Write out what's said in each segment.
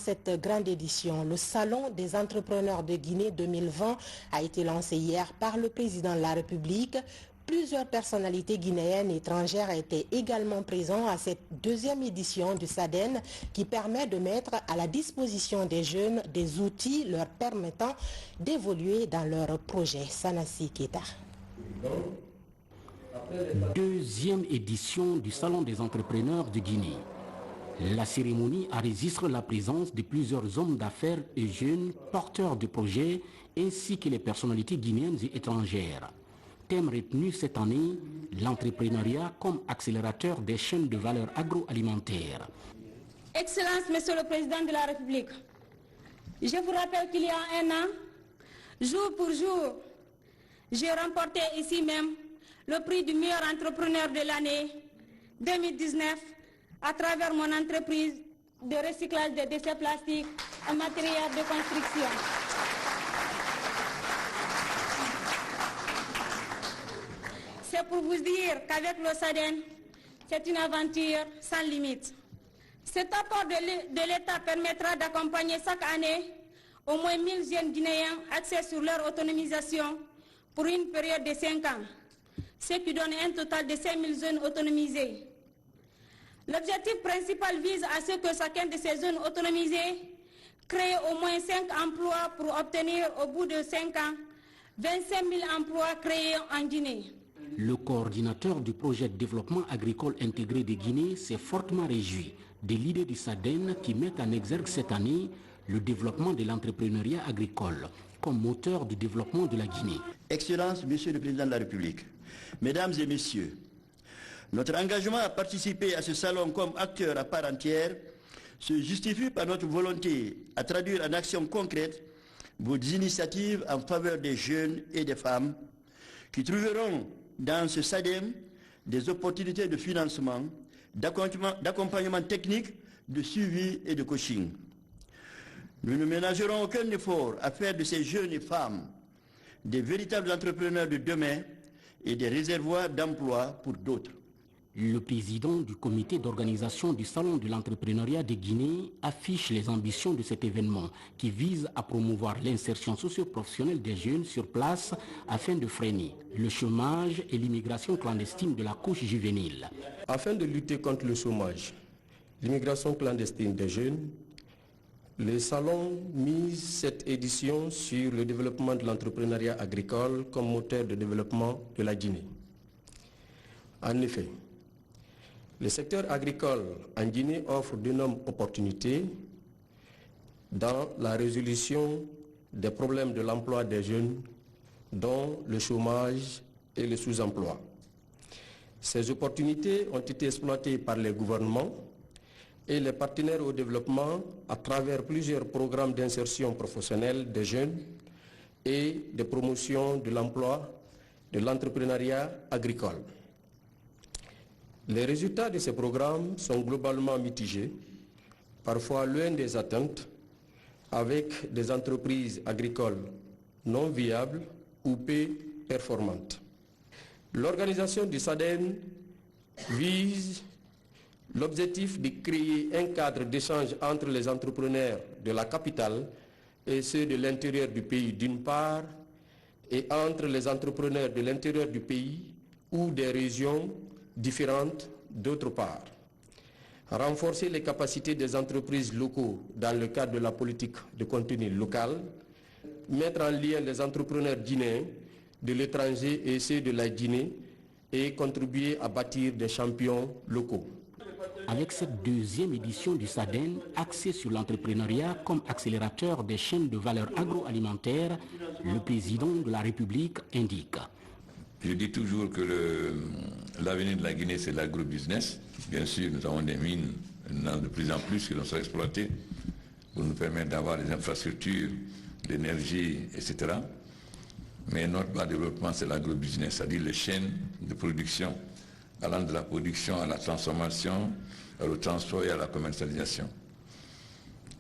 cette grande édition. Le Salon des entrepreneurs de Guinée 2020 a été lancé hier par le président de la République. Plusieurs personnalités guinéennes et étrangères étaient également présentes à cette deuxième édition du SADEN qui permet de mettre à la disposition des jeunes des outils leur permettant d'évoluer dans leurs projets. Sanassi Keita. Deuxième édition du Salon des entrepreneurs de Guinée. La cérémonie enregistre la présence de plusieurs hommes d'affaires et jeunes porteurs de projets ainsi que les personnalités guinéennes et étrangères. Thème retenu cette année, l'entrepreneuriat comme accélérateur des chaînes de valeur agroalimentaire. Excellence, Monsieur le Président de la République, je vous rappelle qu'il y a un an, jour pour jour, j'ai remporté ici même le prix du meilleur entrepreneur de l'année 2019 à travers mon entreprise de recyclage des déchets plastiques en matériel de construction. C'est pour vous dire qu'avec le SADEN, c'est une aventure sans limite. Cet apport de l'État permettra d'accompagner chaque année au moins 1000 jeunes Guinéens axés sur leur autonomisation pour une période de 5 ans, ce qui donne un total de 5000 jeunes autonomisés. L'objectif principal vise à ce que chacun de ces jeunes autonomisés crée au moins 5 emplois pour obtenir au bout de 5 ans 25 000 emplois créés en Guinée. Le coordinateur du projet de développement agricole intégré de Guinée s'est fortement réjoui de l'idée du SADEN qui met en exergue cette année le développement de l'entrepreneuriat agricole comme moteur du développement de la Guinée. Excellence, Monsieur le Président de la République, Mesdames et Messieurs, notre engagement à participer à ce salon comme acteur à part entière se justifie par notre volonté à traduire en actions concrètes vos initiatives en faveur des jeunes et des femmes qui trouveront dans ce SADEN des opportunités de financement, d'accompagnement technique, de suivi et de coaching. Nous ne ménagerons aucun effort à faire de ces jeunes et femmes des véritables entrepreneurs de demain et des réservoirs d'emploi pour d'autres. Le président du comité d'organisation du Salon de l'entrepreneuriat de Guinée affiche les ambitions de cet événement qui vise à promouvoir l'insertion socio-professionnelle des jeunes sur place afin de freiner le chômage et l'immigration clandestine de la couche juvénile. Afin de lutter contre le chômage, l'immigration clandestine des jeunes, le Salon mise cette édition sur le développement de l'entrepreneuriat agricole comme moteur de développement de la Guinée. En effet, le secteur agricole en Guinée offre d'énormes opportunités dans la résolution des problèmes de l'emploi des jeunes, dont le chômage et le sous-emploi. Ces opportunités ont été exploitées par les gouvernements et les partenaires au développement à travers plusieurs programmes d'insertion professionnelle des jeunes et de promotion de l'emploi, de l'entrepreneuriat agricole. Les résultats de ces programmes sont globalement mitigés, parfois loin des attentes, avec des entreprises agricoles non viables ou peu performantes. L'organisation du SADEN vise l'objectif de créer un cadre d'échange entre les entrepreneurs de la capitale et ceux de l'intérieur du pays d'une part, et entre les entrepreneurs de l'intérieur du pays ou des régions différentes d'autre part. Renforcer les capacités des entreprises locaux dans le cadre de la politique de contenu local, mettre en lien les entrepreneurs guinéens de l'étranger et ceux de la Guinée et contribuer à bâtir des champions locaux. Avec cette deuxième édition du SADEN axée sur l'entrepreneuriat comme accélérateur des chaînes de valeur agroalimentaire, le président de la République indique. Je dis toujours que l'avenir de la Guinée, c'est l'agrobusiness. Bien sûr, nous avons des mines de plus en plus qui vont être exploitées pour nous permettre d'avoir des infrastructures, l'énergie, etc. Mais notre bas développement, c'est l'agrobusiness, c'est-à-dire les chaînes de production, allant de la production à la transformation, au transport et à la commercialisation.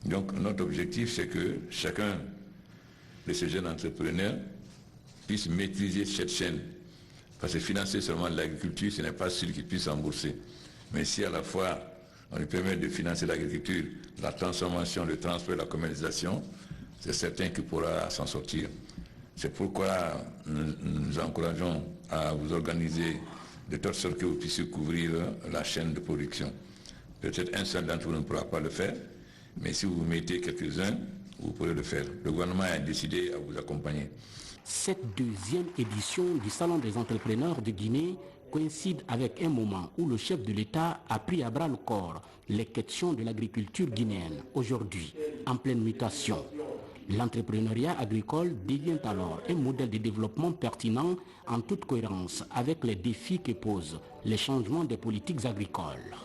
Donc notre objectif, c'est que chacun de ces jeunes entrepreneurs puisse maîtriser cette chaîne. Parce que financer seulement l'agriculture, ce n'est pas sûr qu'ils puissent rembourser. Mais si à la fois on lui permet de financer l'agriculture, la transformation, le transfert, la commercialisation, c'est certain qu'il pourra s'en sortir. C'est pourquoi nous encourageons à vous organiser de telle sorte que vous puissiez couvrir la chaîne de production. Peut-être un seul d'entre vous ne pourra pas le faire, mais si vous mettez quelques-uns, vous pourrez le faire. Le gouvernement a décidé à vous accompagner. Cette deuxième édition du Salon des entrepreneurs de Guinée coïncide avec un moment où le chef de l'État a pris à bras le corps les questions de l'agriculture guinéenne, aujourd'hui en pleine mutation. L'entrepreneuriat agricole devient alors un modèle de développement pertinent en toute cohérence avec les défis que posent les changements des politiques agricoles.